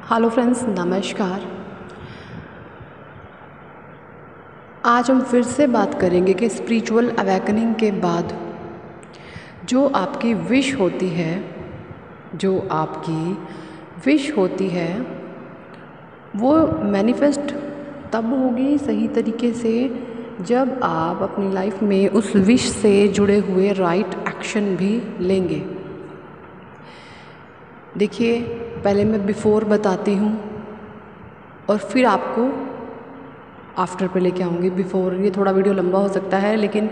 Hello friends, नमस्कार। आज हम फिर से बात करेंगे कि स्पिरिचुअल अवेकनिंग के बाद जो आपकी विश होती है वो मैनिफेस्ट तब होगी सही तरीके से जब आप अपनी लाइफ में उस विश से जुड़े हुए राइट एक्शन भी लेंगे। देखिए, पहले मैं बिफ़ोर बताती हूँ और फिर आपको आफ्टर पे लेके आऊँगी। बिफ़ोर ये थोड़ा वीडियो लंबा हो सकता है, लेकिन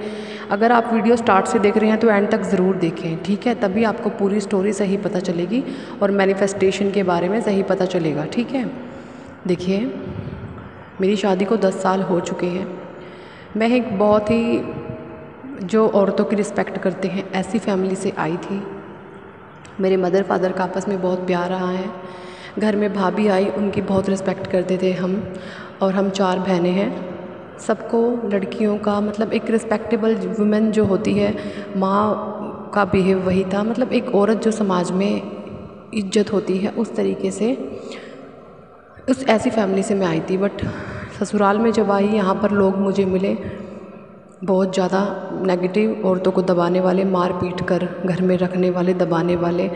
अगर आप वीडियो स्टार्ट से देख रहे हैं तो एंड तक ज़रूर देखें, ठीक है? तभी आपको पूरी स्टोरी सही पता चलेगी और मैनिफेस्टेशन के बारे में सही पता चलेगा, ठीक है? देखिए, मेरी शादी को 10 साल हो चुके हैं। मैं एक बहुत ही जो औरतों की रिस्पेक्ट करते हैं ऐसी फैमिली से आई थी। मेरे मदर फादर का आपस में बहुत प्यार रहा है। घर में भाभी आई, उनकी बहुत रिस्पेक्ट करते थे हम, और हम 4 बहनें हैं। सबको लड़कियों का मतलब एक रिस्पेक्टेबल वुमेन जो होती है, माँ का बिहेव वही था। मतलब एक औरत जो समाज में इज्जत होती है उस तरीके से उस ऐसी फैमिली से मैं आई थी। बट ससुराल में जब आई, यहाँ पर लोग मुझे मिले बहुत ज़्यादा नेगेटिव, औरतों को दबाने वाले, मार पीट कर घर में रखने वाले, दबाने वाले।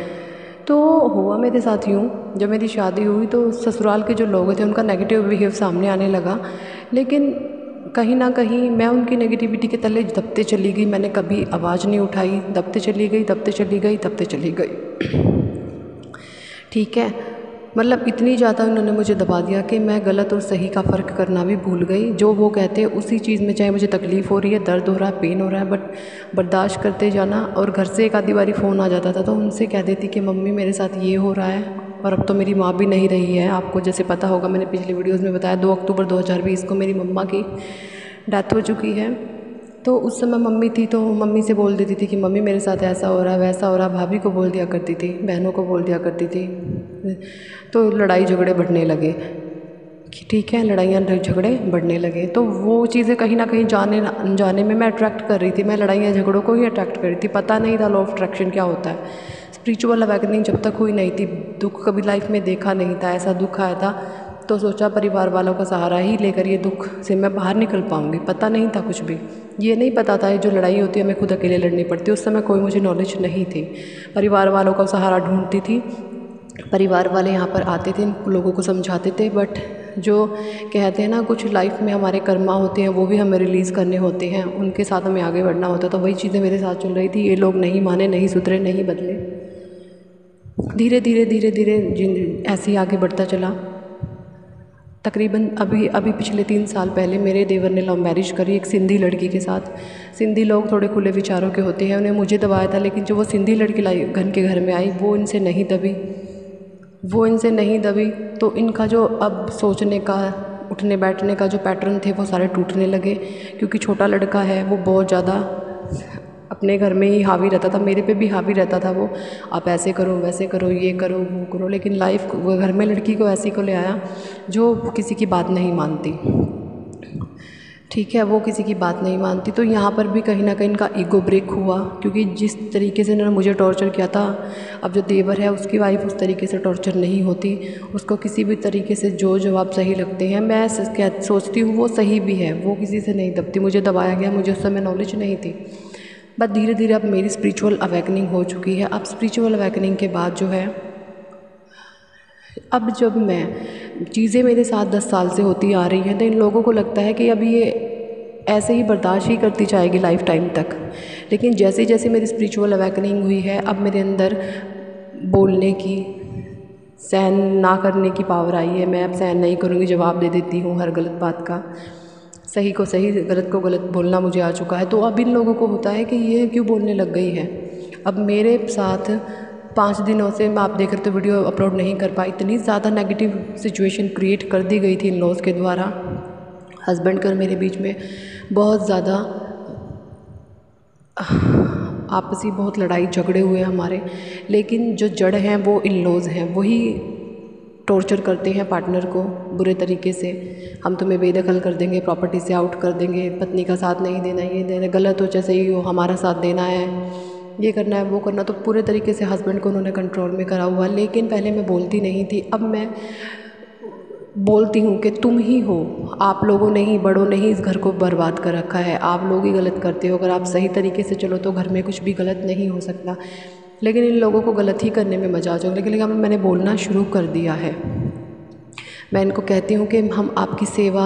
तो हुआ मेरे साथ यूँ, जब मेरी शादी हुई तो ससुराल के जो लोग थे उनका नेगेटिव बिहेव सामने आने लगा। लेकिन कहीं ना कहीं मैं उनकी नेगेटिविटी के तले दबते चली गई। मैंने कभी आवाज़ नहीं उठाई, दबते चली गई। ठीक है, मतलब इतनी ज़्यादा उन्होंने मुझे दबा दिया कि मैं गलत और सही का फ़र्क करना भी भूल गई। जो वो कहते हैं उसी चीज़ में, चाहे मुझे तकलीफ़ हो रही है, दर्द हो रहा है, पेन हो रहा है, बट बर्दाश्त करते जाना। और घर से एक आधी बारी फ़ोन आ जाता था तो उनसे कह देती कि मम्मी मेरे साथ ये हो रहा है। और अब तो मेरी माँ भी नहीं रही है। आपको जैसे पता होगा, मैंने पिछले वीडियोज़ में बताया 2 अक्टूबर 2020 को मेरी मम्मा की डेथ हो चुकी है। तो उस समय मम्मी थी तो मम्मी से बोल देती थी कि मम्मी मेरे साथ ऐसा हो रहा है, वैसा हो रहा है। भाभी को बोल दिया करती थी, बहनों को बोल दिया करती थी। तो लड़ाई झगड़े बढ़ने लगे, ठीक है, लड़ाइयाँ झगड़े बढ़ने लगे। तो वो चीज़ें कहीं ना कहीं जाने अनजाने में मैं अट्रैक्ट कर रही थी। मैं लड़ाइयाँ झगड़ों को ही अट्रैक्ट कर रही थी। पता नहीं था लॉ ऑफ अट्रैक्शन क्या होता है। स्पिरिचुअल अवेकनिंग जब तक हुई नहीं थी, दुख कभी लाइफ में देखा नहीं था। ऐसा दुख आया था तो सोचा परिवार वालों का सहारा ही लेकर ये दुख से मैं बाहर निकल पाऊँगी। पता नहीं था कुछ भी, ये नहीं पता था जो लड़ाई होती है हमें खुद अकेले लड़नी पड़ती है। उस समय कोई मुझे नॉलेज नहीं थी। परिवार वालों का सहारा ढूंढती थी। परिवार वाले यहाँ पर आते थे, लोगों को समझाते थे। बट जो कहते हैं ना, कुछ लाइफ में हमारे कर्मा होते हैं, वो भी हमें रिलीज़ करने होते हैं, उनके साथ हमें आगे बढ़ना होता है। तो वही चीज़ें मेरे साथ चल रही थी। ये लोग नहीं माने, नहीं सुधरे, नहीं बदले। धीरे धीरे ऐसे ही आगे बढ़ता चला। तकरीबन अभी पिछले 3 साल पहले मेरे देवर ने लव मैरिज करी एक सिंधी लड़की के साथ। सिंधी लोग थोड़े खुले विचारों के होते हैं, उन्हें मुझे दबाया था। लेकिन जो वो सिंधी लड़की घर में आई, वो इनसे नहीं दबी। तो इनका जो अब सोचने का, उठने बैठने का जो पैटर्न थे वो सारे टूटने लगे। क्योंकि छोटा लड़का है, वो बहुत ज़्यादा अपने घर में ही हावी रहता था, मेरे पे भी हावी रहता था। वो आप ऐसे करो, वैसे करो, ये करो, वो करो। लेकिन लाइफ वो घर में लड़की को ऐसी को ले आया जो किसी की बात नहीं मानती, ठीक है, वो किसी की बात नहीं मानती। तो यहाँ पर भी कहीं ना कहीं इनका ईगो ब्रेक हुआ। क्योंकि जिस तरीके से इन्होंने मुझे टॉर्चर किया था, अब जो देवर है उसकी वाइफ उस तरीके से टॉर्चर नहीं होती। उसको किसी भी तरीके से जो जवाब सही लगते हैं, मैं सोचती हूँ वो सही भी है, वो किसी से नहीं दबती। मुझे दबाया गया, मुझे उस समय नॉलेज नहीं थी। बट धीरे धीरे अब मेरी स्पिरिचुअल अवेकनिंग हो चुकी है। अब स्पिरिचुअल अवेकनिंग के बाद जो है, अब जब मैं चीज़ें मेरे साथ 10 साल से होती आ रही हैं, तो इन लोगों को लगता है कि अब ये ऐसे ही बर्दाश्त ही करती जाएगी लाइफ टाइम तक। लेकिन जैसे जैसे मेरी स्पिरिचुअल अवेकनिंग हुई है, अब मेरे अंदर बोलने की, सहन ना करने की पावर आई है। मैं अब सहन नहीं करूँगी, जवाब दे देती हूँ हर गलत बात का। सही को सही, गलत को गलत बोलना मुझे आ चुका है। तो अब इन लोगों को होता है कि ये क्यों बोलने लग गई है। अब मेरे साथ 5 दिनों से, मैं आप देख रहे तो वीडियो अपलोड नहीं कर पाई, इतनी ज़्यादा नेगेटिव सिचुएशन क्रिएट कर दी गई थी इन लॉज के द्वारा। हस्बैंड कर मेरे बीच में बहुत ज़्यादा आपसी बहुत लड़ाई झगड़े हुए हमारे। लेकिन जो जड़ हैं वो इन लॉज हैं, वही टॉर्चर करते हैं पार्टनर को बुरे तरीके से। हम तुम्हें बेदखल कर देंगे, प्रॉपर्टी से आउट कर देंगे, पत्नी का साथ नहीं देना, ये देना, गलत हो चाहे सही हो, हमारा साथ देना है। ये करना है वो करना, तो पूरे तरीके से हस्बैंड को उन्होंने कंट्रोल में करा हुआ। लेकिन पहले मैं बोलती नहीं थी, अब मैं बोलती हूँ कि तुम ही हो, आप लोगों ने ही, बड़ों ने ही इस घर को बर्बाद कर रखा है, आप लोग ही गलत करते हो, अगर आप सही तरीके से चलो तो घर में कुछ भी गलत नहीं हो सकता। लेकिन इन लोगों को गलत ही करने में मजा आ जाओ। लेकिन अब मैंने बोलना शुरू कर दिया है। मैं इनको कहती हूँ कि हम आपकी सेवा,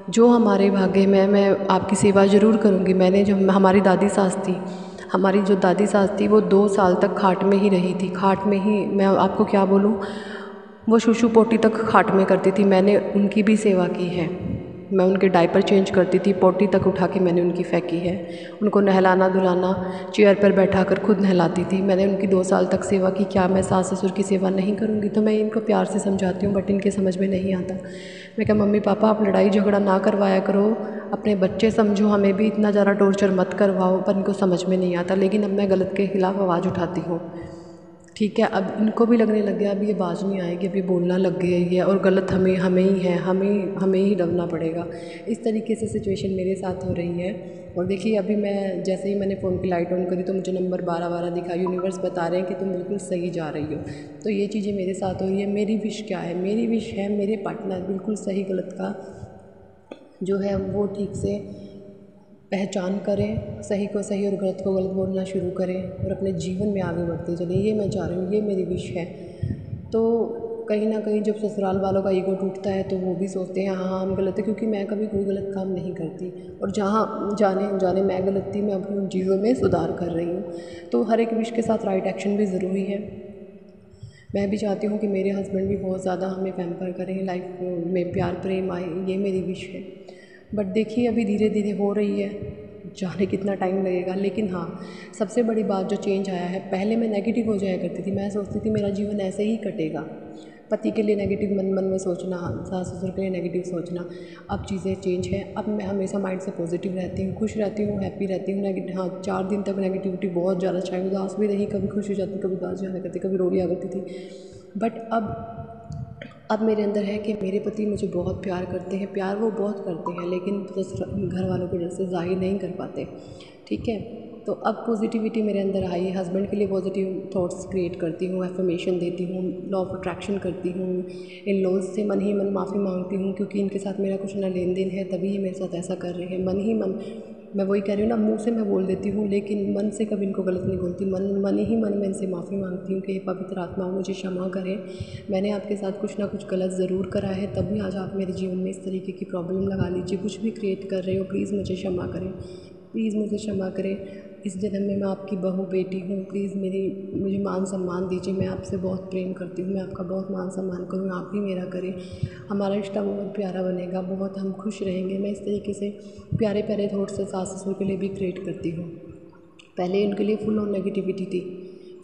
जो हमारे भाग्य में, मैं आपकी सेवा ज़रूर करूँगी। मैंने जो हमारी दादी सास थी, हमारी जो दादी सास थी वो 2 साल तक खाट में ही रही थी, खाट में ही, मैं आपको क्या बोलूँ, वो शुशु पोटी तक खाट में करती थी। मैंने उनकी भी सेवा की है, मैं उनके डायपर चेंज करती थी, पोटी तक उठा के मैंने उनकी फेंकी है, उनको नहलाना धुलाना, चेयर पर बैठा कर खुद नहलाती थी। मैंने उनकी 2 साल तक सेवा की। क्या मैं सास ससुर की सेवा नहीं करूँगी? तो मैं इनको प्यार से समझाती हूँ, बट इनके समझ में नहीं आता। मैं कहा मम्मी पापा आप लड़ाई झगड़ा ना करवाया करो, अपने बच्चे समझो, हमें भी इतना ज़्यादा टॉर्चर मत करवाओ। पर इनको समझ में नहीं आता। लेकिन अब मैं गलत के ख़िलाफ़ आवाज़ उठाती हूँ। ठीक है, अब इनको भी लगने लग गया अब ये बाज नहीं आएगी, अब ये बोलना लग गई है और गलत हमें ही है, हमें ही दबना पड़ेगा। इस तरीके से सिचुएशन मेरे साथ हो रही है। और देखिए अभी मैं जैसे ही मैंने फ़ोन की लाइट ऑन करी तो मुझे नंबर 12 दिखा। यूनिवर्स बता रहे हैं कि तुम बिल्कुल सही जा रही हो। तो ये चीज़ें मेरे साथ हो रही है। मेरी विश क्या है? मेरी विश है मेरे पार्टनर बिल्कुल सही गलत का जो है वो ठीक से पहचान करें, सही को सही और गलत को गलत बोलना शुरू करें और अपने जीवन में आगे बढ़ते चलें। ये मैं चाह रही हूँ, ये मेरी विश है। तो कहीं ना कहीं जब ससुराल वालों का ईगो टूटता है तो वो भी सोचते हैं हाँ हम गलत है, क्योंकि मैं कभी कोई गलत काम नहीं करती। और जहाँ जाने अनजाने मैं गलत थी, मैं अपनी उन चीज़ों में सुधार कर रही हूँ। तो हर एक विश के साथ राइट एक्शन भी ज़रूरी है। मैं भी चाहती हूँ कि मेरे हस्बैंड भी बहुत ज़्यादा हमें पैम्पर करें, लाइफ में प्यार प्रेम आए, ये मेरी विश है। बट देखिए अभी धीरे धीरे हो रही है, जाने कितना टाइम लगेगा। लेकिन हाँ, सबसे बड़ी बात जो चेंज आया है, पहले मैं नेगेटिव हो जाया करती थी। मैं सोचती थी मेरा जीवन ऐसे ही कटेगा, पति के लिए नेगेटिव मन मन में सोचना, सास ससुर के लिए नेगेटिव सोचना। अब चीज़ें चेंज हैं, अब मैं हमेशा माइंड से पॉजिटिव रहती हूँ, खुश रहती हूँ, हैप्पी रहती हूँ। हाँ 4 दिन तक नेगेटिविटी बहुत ज़्यादा, चाहे उदास भी रही, कभी खुश हो जाती, कभी उदास जाने करती, कभी रो लिया करती थी। बट अब मेरे अंदर है कि मेरे पति मुझे बहुत प्यार करते हैं, प्यार वो बहुत करते हैं, लेकिन घर वालों के डर से ज़ाहिर नहीं कर पाते। ठीक है, तो अब पॉजिटिविटी मेरे अंदर आई है। हस्बैंड के लिए पॉजिटिव थॉट्स क्रिएट करती हूँ, एफर्मेशन देती हूँ, लॉ ऑफ अट्रैक्शन करती हूँ, इन लॉज से मन ही मन माफ़ी मांगती हूँ, क्योंकि इनके साथ मेरा कुछ ना लेन देन है, तभी ये मेरे साथ ऐसा कर रहे हैं। मन ही मन, मैं वही कह रही हूँ ना, मुंह से मैं बोल देती हूँ लेकिन मन से कभी इनको गलत नहीं बोलती। मन ही मन में इनसे माफ़ी मांगती हूँ कि हे पवित्र आत्मा मुझे क्षमा करें, मैंने आपके साथ कुछ ना कुछ गलत ज़रूर करा है, तभी आज आप मेरे जीवन में इस तरीके की प्रॉब्लम लगा लीजिए, कुछ भी क्रिएट कर रहे हो, प्लीज़ मुझे क्षमा करें, प्लीज़ मुझे क्षमा करें। इस जन्म में मैं आपकी बहू बेटी हूँ, प्लीज़ मुझे मान सम्मान दीजिए, मैं आपसे बहुत प्रेम करती हूँ, मैं आपका बहुत मान सम्मान करूँ, आप भी मेरा करें, हमारा रिश्ता बहुत प्यारा बनेगा, बहुत हम खुश रहेंगे। मैं इस तरीके से प्यारे प्यारे थॉट्स से सास ससुर के लिए भी क्रिएट करती हूँ। पहले इनके लिए फुल ऑन नेगेटिविटी थी,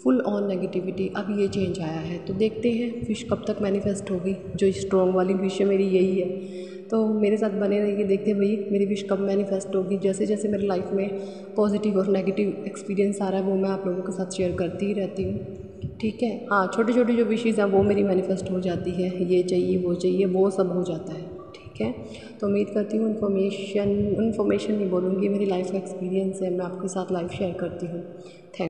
फुल ऑन नेगेटिविटी, अब ये चेंज आया है। तो देखते हैं विश कब तक मैनिफेस्ट होगी। जो स्ट्रॉन्ग वाली विश है मेरी यही है, तो मेरे साथ बने रहिए, देखते भाई मेरी विश कब मैनिफेस्ट होगी। जैसे जैसे मेरी लाइफ में पॉजिटिव और नेगेटिव एक्सपीरियंस आ रहा है वो मैं आप लोगों के साथ शेयर करती ही रहती हूँ। ठीक है, हाँ छोटी छोटी जो विशेज़ हैं वो मेरी मैनिफेस्ट हो जाती है, ये चाहिए वो सब हो जाता है। ठीक है, तो उम्मीद करती हूँ इन्फॉर्मेशन नहीं बोलूँगी, मेरी लाइफ का एक्सपीरियंस है, मैं आपके साथ लाइफ शेयर करती हूँ। थैंक